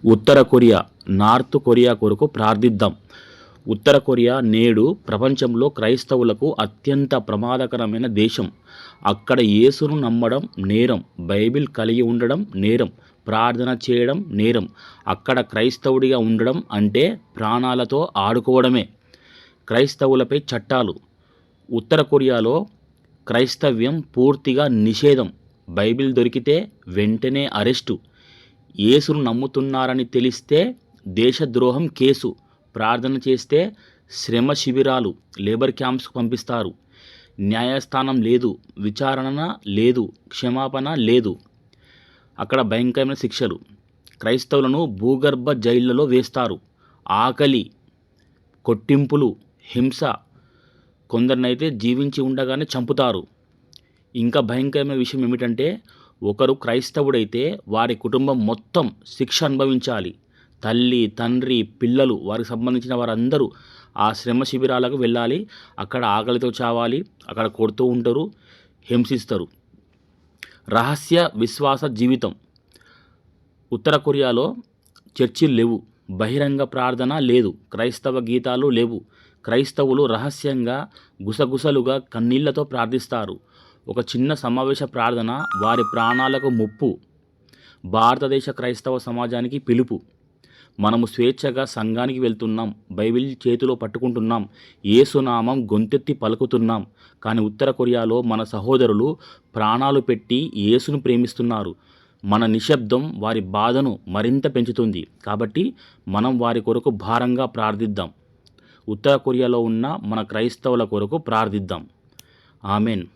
ఉత్తర Korea, north Korea కొరకు ప్రార్థిద్దాం. ఉత్తర Korea నేడు ప్రపంచంలో క్రైస్తవులకు అత్యంత ప్రమాదకరమైన దేశం. అక్కడ యేసును నమ్మడం నేరం, బైబిల్ కలిగి ఉండడం నేరం, ప్రార్థన చేయడం నేరం. అక్కడ క్రైస్తవుడిగా ఉండడం అంటే ప్రాణాలతో ఆడుకోవడమే. క్రైస్తవులపై చట్టాలు. ఉత్తర కొరియాలో క్రైస్తవ్యం పూర్తిగా నిషేధం. బైబిల్ దొరికితే వెంటనే అరెస్టు. యేసును నమ్ముతున్నారని తెలిస్తే దేశద్రోహం కేసు. ప్రార్థన చేస్తే శ్రమ శిబిరాలు, లేబర్ క్యాంప్స్కు పంపిస్తారు. న్యాయస్థానం లేదు, విచారణ లేదు, క్షమాపణ లేదు. అక్కడ భయంకరమైన శిక్షలు. క్రైస్తవులను భూగర్భ జైళ్లలో వేస్తారు. ఆకలి, కొట్టింపులు, హింస. కొందరినైతే జీవించి ఉండగానే చంపుతారు. ఇంకా భయంకరమైన విషయం ఏమిటంటే, ఒకరు క్రైస్తవుడైతే వారి కుటుంబం మొత్తం శిక్ష అనుభవించాలి. తల్లి, తండ్రి, పిల్లలు, వారికి సంబంధించిన వారందరూ ఆ శ్రమ శిబిరాలకు వెళ్ళాలి. అక్కడ ఆకలితో చావాలి. అక్కడ కొడుతూ ఉంటారు, హింసిస్తారు. రహస్య విశ్వాస జీవితం. ఉత్తర కొరియాలో చర్చిలు లేవు, బహిరంగ ప్రార్థన లేదు, క్రైస్తవ గీతాలు లేవు. క్రైస్తవులు రహస్యంగా గుసగుసలుగా కన్నీళ్లతో ప్రార్థిస్తారు. ఒక చిన్న సమావేశ ప్రార్థన వారి ప్రాణాలకు ముప్పు. భారతదేశ క్రైస్తవ సమాజానికి పిలుపు. మనము స్వేచ్ఛగా సంఘానికి వెళ్తున్నాం, బైబిల్ చేతిలో పట్టుకుంటున్నాం, యేసునామం గొంతెత్తి పలుకుతున్నాం. కానీ ఉత్తర కొరియాలో మన సహోదరులు ప్రాణాలు పెట్టి యేసును ప్రేమిస్తున్నారు. మన నిశ్శబ్దం వారి బాధను మరింత పెంచుతుంది. కాబట్టి మనం వారి కొరకు భారంగా ప్రార్థిద్దాం. ఉత్తర కొరియాలో ఉన్న మన క్రైస్తవుల కొరకు ప్రార్థిద్దాం. ఆమెన్.